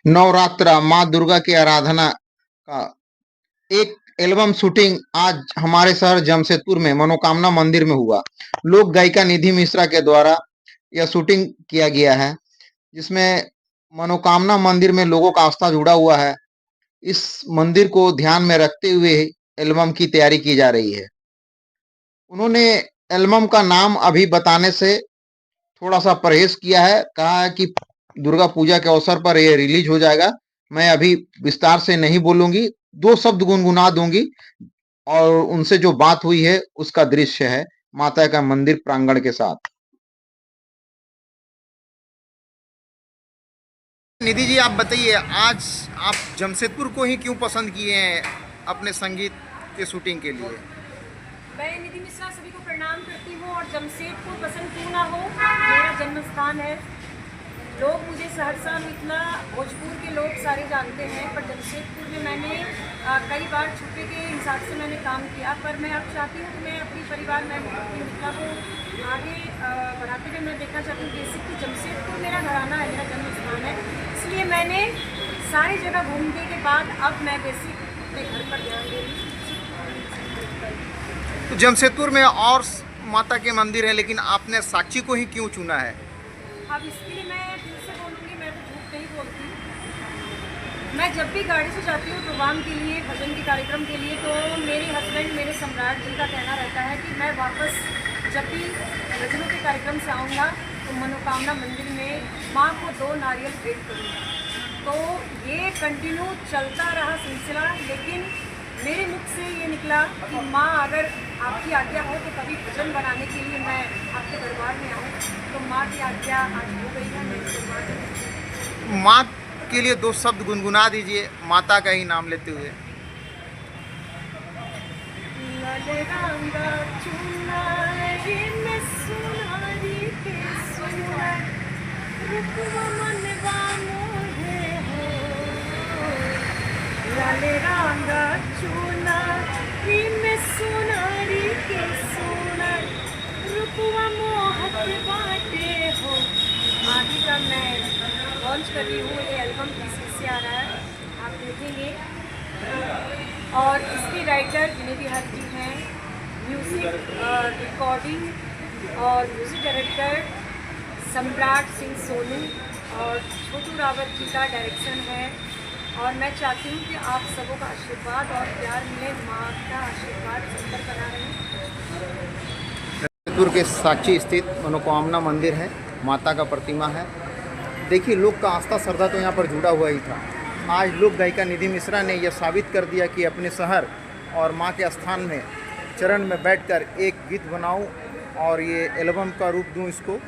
नवरात्र माँ दुर्गा की आराधना का एक एल्बम शूटिंग आज हमारे शहर जमशेदपुर में मनोकामना मंदिर में हुआ। लोक गायिका निधि मिश्रा के द्वारा यह शूटिंग किया गया है, जिसमें मनोकामना मंदिर में लोगों का आस्था जुड़ा हुआ है। इस मंदिर को ध्यान में रखते हुए एल्बम की तैयारी की जा रही है। उन्होंने एल्बम का नाम अभी बताने से थोड़ा-सा परहेज़ किया है, कहा है कि दुर्गा पूजा के अवसर पर ये रिलीज़ हो जाएगा। मैं अभी विस्तार से नहीं बोलूँगी, 2 शब्द गुनगुना दूँगी और उनसे जो बात हुई है, उसका दृश्य है, माता का मंदिर प्रांगण के साथ। निधि जी, आप बताइए, आज आप जमशेदपुर को ही क्यों पसंद किए हैं अपने संगीत के शूटिंग के लिए? मैं निधि मिश्रा सभी को प्रणाम करती हूँ और जमशेदपुर पसंद क्यों ना हो, मेरा जन्म स्थान है। लोग मुझे सहरसा, मिथिला, भोजपुर के लोग सारे जानते हैं, पर जमशेदपुर में मैंने कई बार छुट्टी के हिसाब से मैंने काम किया, पर मैं अब चाहती हूँ कि मैं अपनी परिवार में अपनी मिथिला को आगे बढ़ाते हुए मैं देखना चाहती हूँ। बेसिकली जमशेदपुर मेरा घराना है, मेरा जन्म स्थान है, इसलिए मैंने सारी जगह घूमने के बाद अब मैं बेसिक अपने घर पर ध्यान दे रही हूँ। तो जमशेदपुर में और माता के मंदिर है, लेकिन आपने साक्षी को ही क्यों चुना है? अब इसके लिए मैं दिल से बोलूँगी, मैं तो झूठ नहीं बोलती। मैं जब भी गाड़ी से जाती हूँ प्रोग्राम के लिए, भजन के कार्यक्रम के लिए, तो मेरे हस्बैंड, मेरे सम्राट जी का कहना रहता है कि मैं वापस जब भी भजनों के कार्यक्रम से आऊँगा तो मनोकामना मंदिर में माँ को 2 नारियल भेंट करूँगा। तो ये कंटिन्यू चलता रहा सिलसिला, लेकिन मेरे मुख से ये निकला कि माँ अगर आपकी आज्ञा हो तो कभी भजन बनाने के लिए मैं आपके दरबार में आऊँ, तो माँ की आज्ञा आज हो गई है मेरे दरबार में। माँ के लिए 2 शब्द गुनगुना दीजिए, माता का ही नाम लेते हुए। लाले रंगा चूना में सोनारी के सोना रुपवा मोहत बाटे हो। आगे का मैं लॉन्च कर रही हूँ, ये एल्बम 30 से आ रहा है, आप देखेंगे। और इसके राइटर विनय हर जी हैं, म्यूज़िक रिकॉर्डिंग और म्यूज़िक डायरेक्टर सम्राट सिंह सोनू और छोटू रावत जी का डायरेक्शन है। और मैं चाहती हूँ कि आप सबों का आशीर्वाद और प्यार मिले, माँ का आशीर्वाद सब पर बना रहे। जमशेदपुर के साक्षी स्थित मनोकामना मंदिर है, माता का प्रतिमा है। देखिए, लोग का आस्था श्रद्धा तो यहाँ पर जुड़ा हुआ ही था। आज लोक गायिका निधि मिश्रा ने यह साबित कर दिया कि अपने शहर और माँ के स्थान में चरण में बैठकर एक गीत बनाऊं और ये एल्बम का रूप दूं इसको,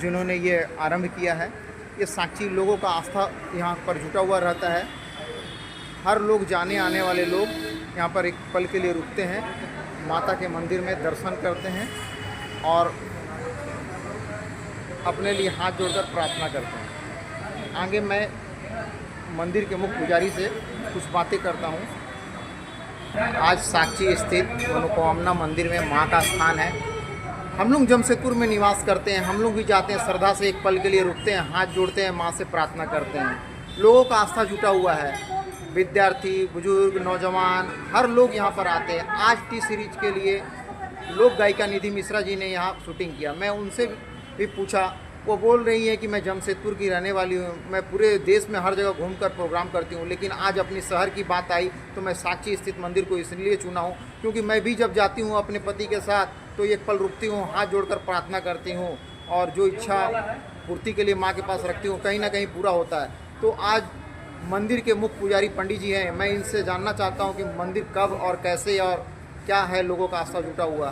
जिन्होंने ये आरंभ किया है। ये साक्षी लोगों का आस्था यहाँ पर जुटा हुआ रहता है। हर लोग, जाने आने वाले लोग यहाँ पर एक पल के लिए रुकते हैं, माता के मंदिर में दर्शन करते हैं और अपने लिए हाथ जोड़कर प्रार्थना करते हैं। आगे मैं मंदिर के मुख्य पुजारी से कुछ बातें करता हूँ। आज साक्षी स्थित मनोकामना मंदिर में माँ का स्थान है। हम लोग जमशेदपुर में निवास करते हैं, हम लोग भी जाते हैं, श्रद्धा से एक पल के लिए रुकते हैं, हाथ जोड़ते हैं, माँ से प्रार्थना करते हैं। लोगों का आस्था जुटा हुआ है, विद्यार्थी, बुजुर्ग, नौजवान, हर लोग यहाँ पर आते हैं। आज टी सीरीज के लिए लोक गायिका निधि मिश्रा जी ने यहाँ शूटिंग किया। मैं उनसे भी पूछा, वो बोल रही है कि मैं जमशेदपुर की रहने वाली हूँ, मैं पूरे देश में हर जगह घूमकर प्रोग्राम करती हूँ, लेकिन आज अपनी शहर की बात आई तो मैं साक्षी स्थित मंदिर को इसलिए चुना हूँ क्योंकि मैं भी जब जाती हूँ अपने पति के साथ तो एक पल रुकती हूँ, हाथ जोड़कर प्रार्थना करती हूँ और जो इच्छा पूर्ति के लिए माँ के पास रखती हूँ, कहीं ना कहीं पूरा होता है। तो आज मंदिर के मुख्य पुजारी पंडित जी हैं, मैं इनसे जानना चाहता हूँ कि मंदिर कब और कैसे और क्या है लोगों का आस्था जुटा हुआ।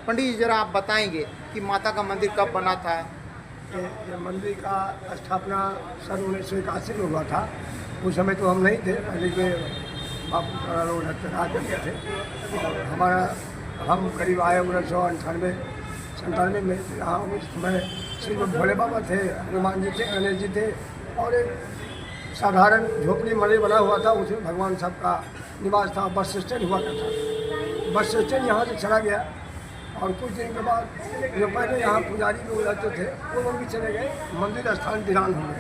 पंडित जी, जरा आप बताएंगे कि माता का मंदिर कब बना था? ये मंदिर का स्थापना सन 1981 में हुआ था। उस समय तो हम नहीं थे, पहले के बापू लोग राज करते थे। और हम करीब आए 1998 में। यहाँ उस समय सिर्फ भोले बाबा थे, हनुमान जी थे, गणेश जी थे और एक साधारण झोपड़ी मंदिर बना हुआ था, उसमें भगवान सब का निवास था। बस स्टैंड हुआ था, बस स्टैंड यहाँ से चला गया और कुछ दिन के बाद जो पहले यहाँ पुजारी लोग रहते थे वो लोग भी चले गए, मंदिर स्थान वीरान हो गए।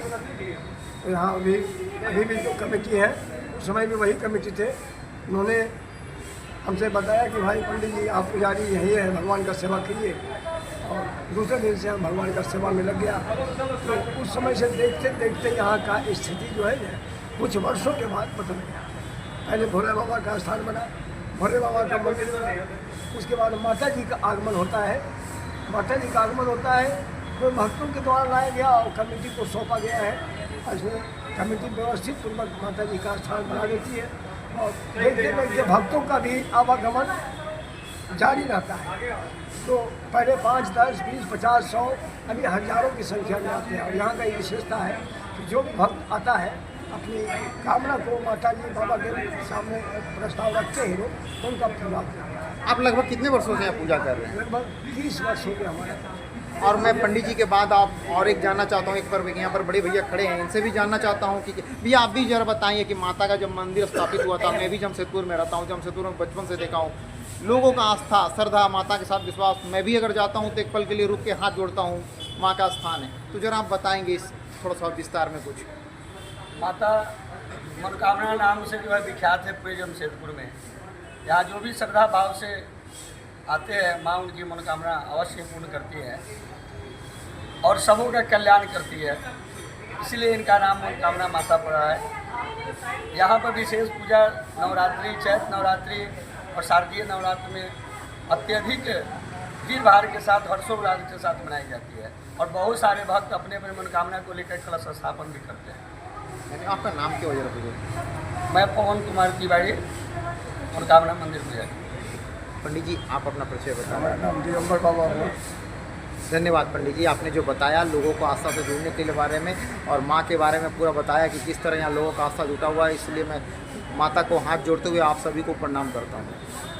तो यहाँ अभी अभी भी जो कमेटी है उस समय भी वही कमेटी थे। उन्होंने हमसे बताया कि भाई पंडित जी आप पुजारी यही है, भगवान का सेवा कीजिए। और दूसरे दिन से हम भगवान का सेवा में लग गया। तो उस समय से देखते देखते यहाँ का स्थिति जो है कुछ वर्षों के बाद बदल गया। पहले भोले बाबा का स्थान बना, भोले बाबा का मंदिर बना, उसके बाद माता जी का आगमन होता है। माता जी का आगमन होता है तो भक्तों के द्वारा लाया गया और कमेटी को सौंपा गया है। इसमें कमेटी व्यवस्थित पूर्वक माता जी का स्थान बना देती है और देखते देखते भक्तों का भी आवागमन जारी रहता है। तो पहले 5, 10, 20, 50, 100 अभी हजारों की संख्या में आते हैं। और यहाँ का ये विशेषता है कि जो भी भक्त आता है अपनी कामना को माता जी बाबा के सामने प्रस्ताव रखते हैं लोग, तो उनका पूरा होता है। आप लगभग कितने वर्षों से यहाँ पूजा कर रहे हैं? लगभग 30 वर्ष हो गए हमारे। और मैं पंडित जी के बाद आप और एक जानना चाहता हूँ, एक पर यहाँ पर बड़े भैया खड़े हैं, इनसे भी जानना चाहता हूँ कि भैया आप भी जरा बताइए कि माता का जब मंदिर स्थापित हुआ था, मैं भी जमशेदपुर में रहता हूँ, जमशेदपुर में बचपन से देखा हूँ लोगों का आस्था, श्रद्धा, माता के साथ विश्वास। मैं भी अगर जाता हूँ तो एक पल के लिए रुक के हाथ जोड़ता हूँ, माँ का स्थान है। तो जरा आप बताएंगे इस थोड़ा सा विस्तार में कुछ। माता मनोकामना नाम से जो है विख्यात है पूरे जमशेदपुर में। यहाँ जो भी श्रद्धा भाव से आते हैं माँ उनकी मनोकामना अवश्य पूर्ण करती है और सबों का कल्याण करती है, इसलिए इनका नाम मनोकामना माता पड़ा है। यहाँ पर विशेष पूजा नवरात्रि, चैत्र नवरात्रि और शारदीय नवरात्र में अत्यधिक भीड़ भाड़ के साथ हर्षोल्लास के साथ मनाई जाती है और बहुत सारे भक्त अपने अपने मनोकामना को लेकर कलश स्थापन भी करते हैं। यानी आपका नाम क्या वजह रखोगे? मैं पवन कुमार तिवारी, मनोकामना मंदिर पुजारी। पंडित जी आप अपना परिचय बताएं। हमारा नाम दिगंबर बाबा है। धन्यवाद पंडित जी, आपने जो बताया लोगों को आस्था से जुड़ने के बारे में और माँ के बारे में पूरा बताया कि किस तरह यहाँ लोगों का आस्था जुटा हुआ है, इसलिए मैं माता को हाथ जोड़ते हुए आप सभी को प्रणाम करता हूँ।